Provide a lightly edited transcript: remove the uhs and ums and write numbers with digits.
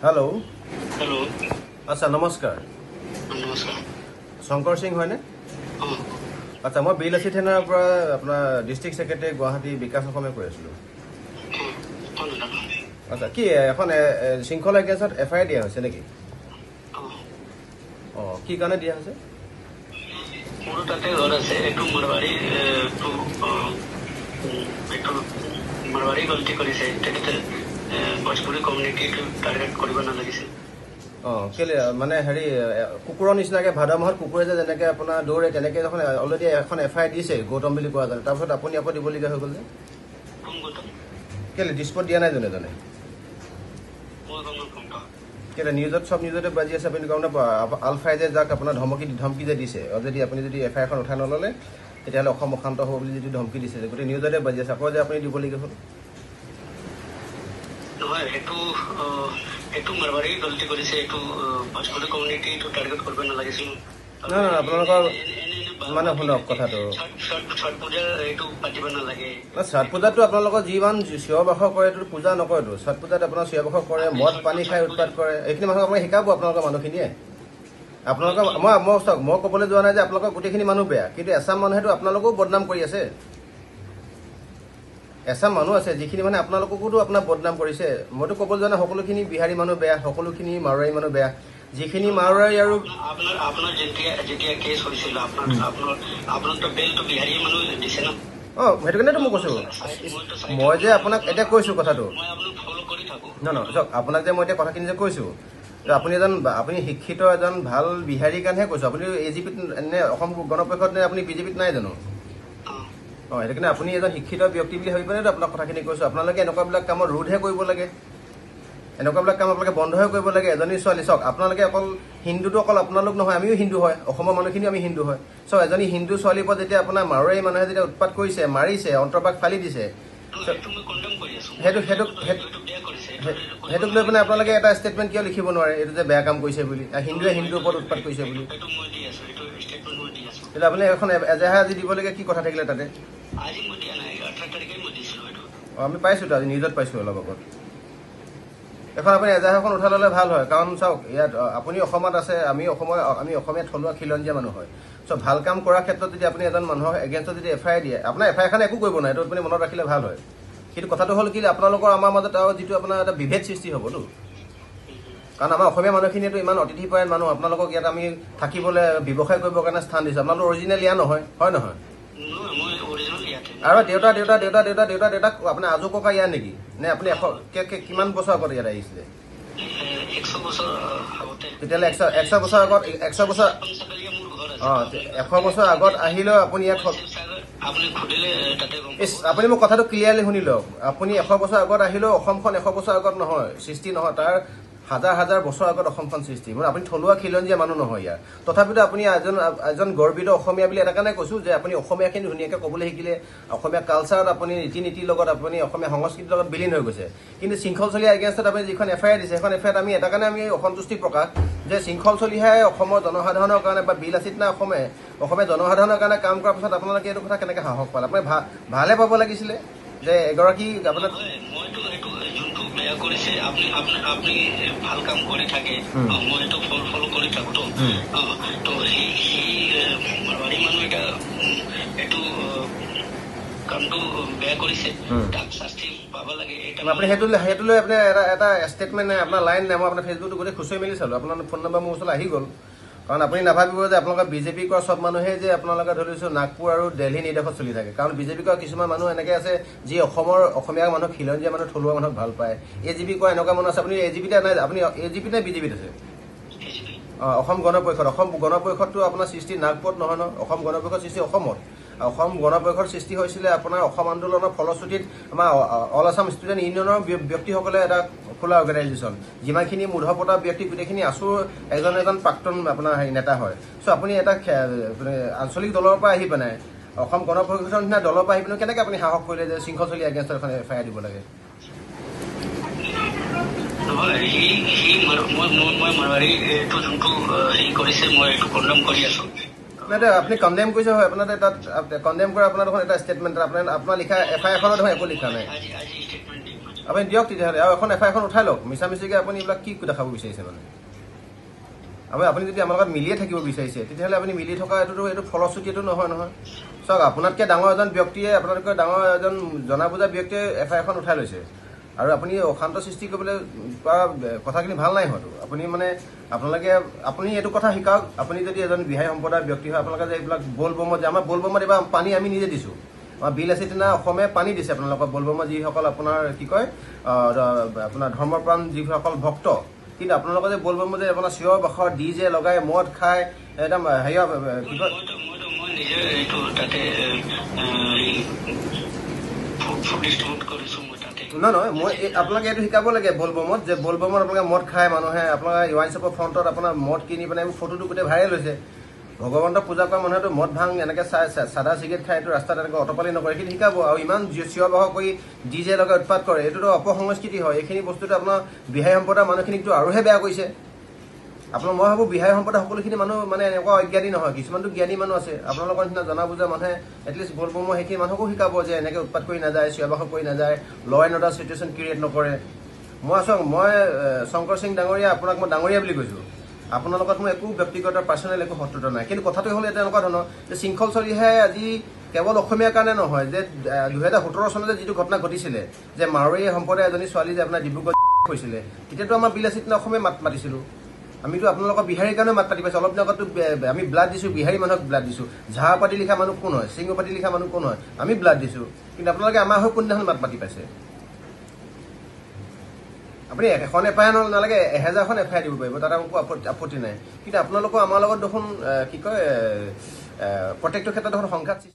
hello hello अच्छा नमस्कार नमस्कार शंकर सिंह है अच्छा मैं बिलासी थानार अपना डिस्ट्रिक्ट सेक्रेटरी गुवाहाटी विकास अखमे কৈ আছিলো अच्छा कि এখন শৃংখলা কেছত এফআইআর দিয়া হৈছে নেকি কি কাৰণে দিয়া হৈছে মোৰ তাতে ঘৰ আছে একটু মাৰবাড়ি গলতি কৰিছে তেখেতে ভোজপুৰী কমিউনিটিটো টাৰ্গেট কৰিব নালাগিছে কেলে মানে হেৰি কুকুৰৰ নিচিনাকে ভাদ মাহত কুকুৰে যে যেনেকে আপোনাৰ দৌৰে তেনেকে যখন অলৰেডি এখন এফআইআৰ দিছে গৌতম বুলি কোৱা যায় তাৰপিছত আপুনি আকৌ দিবলগীয়া হৈ গ'ল যে কেলে ডিস্পট দিয়া নাই জনে কেলে নিউজত সব নিউজতে বাজি আছে আপুনি গম নাপায় আলফাই যে যাক আপোনাৰ ধমকি যে দিছে যদি আপুনি যদি এফআইআৰখন উঠাই নললে তেতিয়াহ'লে অসম অশান্ত হ'ব বুলি যদি ধমকি দিছে গোটেই নিউজতে বাজি আছে আকৌ যে আপুনি দিবলগীয়া হ'ল নহয় এইটো মাৰবাৰী গলতি কৰিছে এইটো ভোজপুৰী কমিউনিটিটো টাৰ্গেট কৰিব নালাগিছিল না আপোনালোকৰ মানে শুনক কথাটো ছট পূজা এইটো পাতিব নালাগে ছট পূজাটো আপোনালোকৰ যিমান চিঞৰ বাখৰ কৰে এইটো পূজা নকৰেতো ছট পূজাত আপোনাৰ চিঞৰ বাখৰ কৰে মদ পানী খাই উৎপাত কৰে এইখিনি মানুহক আপোনাক শিকাব আপোনালোকৰ মানুহখিনিয়ে আপোনালোকৰ মই ক'বলৈ যোৱা নাই যে আপোনালোকৰ গোটেইখিনি মানুহ বেয়া কিন্তু এছাম মানুহেতো আপোনালোকেও বদনাম কৰি আছে এছাম মানুহ আছে যিখিনি মানে আপোনালোককোতো আপোনাৰ বদনাম কৰিছে মইতো ক'বলৈ যোৱা নাই সকলোখিনি বিহাৰী মানুহ বেয়া সকলোখিনি মাৰোৱাৰী মানুহ বেয়া যিখিনি মাৰোৱাৰী আৰু আপোনাৰ যেতিয়া কেছ হৈছিল আপোনাৰতো বেলটো বিহাৰী মানুহ দিছে ন সেইটো কাৰণেতো মই কৈছো মই যে আপোনাক এতিয়া কৈছো কথাটো চাওক আপোনাক যে মই এতিয়া কথাখিনি যে কৈছো আপুনি শিক্ষিত এজন ভাল বিহাৰীৰ কাৰণেহে কৈছো আপুনি এজিপিত নে অসম গণপৰিষদ নে আপুনি বিজেপিত নাই জানো সেইটো কাৰণে আপুনি এজন শিক্ষিত ব্যক্তি বুলি ভাবি পেলাইতো আপোনাক কথাখিনি কৈছো আপোনালোকে এনেকুৱাবিলাক কামত ৰোধহে কৰিব লাগে এনেকুৱাবিলাক কাম আপোনালোকে বন্ধহে কৰিব লাগে এজনী ছোৱালী চাওক আপোনালোকে অকল হিন্দুটো অকল আপোনালোক নহয় আমিও হিন্দু হয় অসমৰ মানুহখিনি আমি হিন্দু হয় চাওক এজনী হিন্দু ছোৱালীৰ পৰা যেতিয়া আপোনাৰ মাৰোৱাৰী মানুহে যেতিয়া উৎপাত কৰিছে মাৰিছে অন্তৰ্বাস ফালি দিছে সেইটোক লৈ পেলাই আপোনালোকে এটা ষ্টেটমেণ্ট কিয় লিখিব নোৱাৰে এইটো যে বেয়া কাম কৰিছে বুলি হিন্দুৱে হিন্দুৰ ওপৰত উৎপাত কৰিছে বুলি তেতিয়া আপুনি এখন এজাহাৰ আজি দিবলগীয়া কি কথা থাকিলে তাতে আমি পাইছোতো আজি নিউজত পাইছো অলপ আগত এখন আপুনি এজাহাৰখন উঠাই ল'লে ভাল হয় কাৰণ চাওক ইয়াত আপুনি অসমত আছে আমি অসমীয়া থলুৱা খিলঞ্জীয়া মানুহ হয় চ' ভাল কাম কৰাৰ ক্ষেত্ৰত যদি আপুনি এজন মানুহৰ এগেইনষ্টত যদি এফআইআৰ দিয়ে আপোনাৰ এফআইআৰখন একো কৰিব নাই এইটো আপুনি মনত ৰাখিলে ভাল হয় কিন্তু কথাটো হ'ল কি আপোনালোকৰ আমাৰ মাজত আৰু যিটো আপোনাৰ এটা বিভেদ সৃষ্টি হ'বতো কাৰণ আমাৰ অসমীয়া মানুহখিনিয়েতো ইমান অতিথিপৰায়ণ মানুহ আপোনালোকক ইয়াত আমি থাকিবলৈ ব্যৱসায় কৰিবৰ কাৰণে স্থান দিছোঁ আপোনালোকৰ অৰিজিনেল ইয়াৰ নহয় হয় নহয় আৰু দেউতাক আপোনাৰ আজু ককা ইয়াৰ নেকি নে আপুনি কিমান বছৰ আগত ইয়াত আহিছিলে তেতিয়াহ'লে 100 বছৰ আগত 100 বছৰ আগত আহিলেও আপুনি ইয়াত আপুনি মোক কথাটো ক্লিয়াৰলি শুনি লওক আপুনি 100 বছৰ আগত আহিলেও অসমখন 100 বছৰ আগত নহয় সৃষ্টি নহয় তাৰ হাজাৰ বছৰ আগত অসমখন সৃষ্টি মানে আপুনি থলুৱা খিলঞ্জীয়া মানুহ নহয় ইয়াৰ তথাপিতো আপুনি এজন গৰ্বিত অসমীয়া বুলি এটা কাৰণে কৈছো যে আপুনি অসমীয়াখিনি ধুনীয়াকৈ ক'বলৈ শিকিলে অসমীয়া কালচাৰত আপুনি ৰীতি নীতিৰ লগত আপুনি অসমীয়া সংস্কৃতিৰ লগত বিলীন হৈ গৈছে কিন্তু শৃংখলচলীয়া এগেইনষ্টত আপুনি যিখন এফআইআৰ দিছে সেইখন এফআইআৰত আমি এটা কাৰণে আমি অসন্তুষ্টি প্ৰকাশ যে শৃংখলচলীয়াই অসমৰ জনসাধাৰণৰ কাৰণে বা বিলাসীত নাই অসমীয়া জনসাধাৰণৰ কাৰণে কাম কৰাৰ পিছত আপোনালোকে এইটো কথা কেনেকৈ সাহস পালে আপুনি ভালে পাব লাগিছিলে যে এগৰাকী আপোনাৰ কৰিছে আপুনি ভাল কাম কৰি থাকে মই এইটো ফলো কৰি থাকো তো সেই মাৰৱাৰী মানুহ এটা এইটো কামটো বেয়া কৰিছে তাক শাস্তি পাব লাগে আপুনি সেইটো লৈ আপুনি এটা ষ্টেটমেণ্ট নাই আপোনাৰ লাইন নাই মই আপোনাৰ ফেচবুকটো গোটেই খুচৰি মেলি চালোঁ আপোনাৰ ফোন নম্বৰ মোৰ ওচৰলৈ আহি গ'ল কাৰণ আপুনি নাভাবিব যে আপোনালোকৰ বিজেপি কৰা চব মানুহে যে আপোনালোকে ধৰিছোঁ নাগপুৰ আৰু দিল্লী নিৰ্দেশত চলি থাকে কাৰণ বিজেপি কৰা কিছুমান মানুহ এনেকৈ আছে যি অসমীয়া মানুহ খিলঞ্জীয়া মানুহ থলুৱা মানুহক ভাল পায় এজিপি কৰা এনেকুৱা মানুহ আছে আপুনি এজিপিতে নাই আপুনি এজিপিত নে বিজেপিত আছে অসম গণপৰিষদটো আপোনাৰ সৃষ্টি নাগপুৰত নহয় ন অসম গণপৰিষদ সৃষ্টি অসমত অসম গণপৰিষদ সৃষ্টি হৈছিলে আপোনাৰ অসম আন্দোলনৰ ফলশ্ৰুতিত আমাৰ অল আছাম ষ্টুডেণ্ট ইউনিয়নৰ ব্যক্তিসকলে এটা খোলা অৰ্গেনাইজেশ্যন যিমানখিনি মূঢ়পতা ব্যক্তি গোটেইখিনি আছো এজন প্ৰাক্তন আপোনাৰ নেতা হয় চ' আপুনি এটা আঞ্চলিক দলৰ পৰা আহি পেলাই অসম গণপৰিষদৰ নিচিনা দলৰ পৰা আহি পেলাই কেনেকৈ আপুনি সাহস কৰিলে যে শৃংখলচলীয়া এগেইনষ্টত এখন এফআইআৰ দিব লাগে মই মাৰৱাৰীটো যোনটো হেৰি কৰিছে মই এইটো কণ্ডম কৰি আছো আপনি কন্ডেম কৰিছে হয় আপোনাৰ তাত কন্ডেম কৰা আপোনাৰ দেখোন এটা ষ্টেটমেণ্ট আপোনাৰ লিখা এফআইআৰখনত দেখোন একো লিখা নাই আপুনি দিয়ক তেতিয়াহ'লে আৰু এখন FIR এখন উঠাই লওক মিছামিছিকৈ আপুনি এইবিলাক কি দেখাব বিচাৰিছে মানে আপুনি যদি আমাৰ লগত মিলিয়ে থাকিব বিচাৰিছে তেতিয়াহ'লে আপুনি মিলি থকা এইটো ফলশ্ৰুতিটো নহয় চাওক আপোনাতকৈ ডাঙৰ এজন ব্যক্তিয়ে আপোনাতকৈ ডাঙৰ এজন জনা বুজা ব্যক্তিয়ে FIR এখন উঠাই লৈছে আৰু আপুনি অশান্ত সৃষ্টি কৰিবলৈ পৰা কথাখিনি ভাল নাই হয়তো আপুনি এইটো কথা শিকাওক আপুনি যদি এজন বিহাৰী সম্প্ৰদায়ৰ ব্যক্তি হয় আপোনালোকে যে এইবিলাক বলবমত যে আমাৰ বলবমত এইবাৰ পানী আমি নিজে দিছোঁ আমাৰ বিল আছে তেনে অসমে পানী দিছে আপোনালোকৰ বলবমত যিসকল আপোনাৰ কি কয় আপোনাৰ ধৰ্মপ্ৰাণ যিসকল ভক্ত কিন্তু আপোনালোকে যে বলবমত যে আপোনাৰ চিঞৰ বাখৰ DJ লগাই মদ খায় একদম হেৰিয়া কি কয় নহয় মই আপোনালোকে এইটো শিকাব লাগে বলবমত যে বলবমত আপোনালোকে মদ খায় মানুহে আপোনালোকে ৱাইন শ্বপৰ ফ্ৰণ্টত আপোনাৰ মদ কিনি পেলাই এইবোৰ ফটোটো গোটেই ভাইৰেল হৈছে ভগৱন্তক পূজা কৰা মানুহেতো মদ ভাং এনেকৈ চাদা চিগাৰেট খাই এইটো ৰাস্তাত এনেকৈ অটপালি নকৰে এইখিনি শিকাব আৰু ইমান চিঞৰ বাখৰ কৰি DJ লগাই উৎপাত কৰে এইটোতো অপসংস্কৃতি হয় এইখিনি বস্তুটো আপোনাৰ বিহাৰী সম্প্ৰদায়ৰ মানুহখিনিকতো আৰুহে বেয়া কৰিছে মই ভাবোঁ বিহাৰী সম্প্ৰদায় সকলোখিনি মানুহ মানে এনেকুৱা অজ্ঞানী নহয় কিছুমানতো জ্ঞানী মানুহ আছে আপোনালোকৰ নিচিনা জনা বুজা মানুহে এটলিষ্ট বলবমৰ সেইখিনি মানুহকো শিকাব যে এনেকৈ উৎপাত কৰি নাযায় চিঞৰ বাখৰ কৰি নাযায় ল এণ্ড অৰ্ডাৰ চিটুৱেশ্যন ক্ৰিয়েট নকৰে মই শংকৰ সিং ডাঙৰীয়া আপোনাক মই ডাঙৰীয়া বুলি কৈছোঁ আপোনাৰ লগত মোৰ একো ব্যক্তিগত পাৰ্চনেল একো শত্ৰুতা নাই কিন্তু কথাটো হ'ল এটা এনেকুৱা ধৰণৰ যে শৃংখল চলিহে আজি কেৱল অসমীয়াৰ কাৰণে নহয় যে 2017 চনতে যিটো ঘটনা ঘটিছিলে যে মাৰোৱাৰী সম্প্ৰদায়ৰ এজনী ছোৱালী যে আপোনাৰ ডিব্ৰুগড় হৈছিলে তেতিয়াতো আমাৰ বিলাসীত অসমে মাত মাতিছিলোঁ আমিতো আপোনালোকৰ বিহাৰীৰ কাৰণে মাত পাতি পাইছোঁ অলপ দিনৰ আগতো আমি ব্লাড দিছোঁ বিহাৰী মানুহক ব্লাড দিছোঁ ঝাৰ পাতি লিখা মানুহ কোন হয় সিংহ পাতি লিখা মানুহ কোন হয় আমি ব্লাড দিছোঁ কিন্তু আপোনালোকে আমাৰ হৈ কোনদিনাখন মাত পাতি পাইছে আপুনি এখন FIR নালাগে 1000খন FIR দিব পাৰিব তাত একো আপত্তি নাই কিন্তু আপোনালোকৰ আমাৰ লগত দেখোন কি কয় প্ৰত্যেকটো ক্ষেত্ৰত দেখোন সংঘাত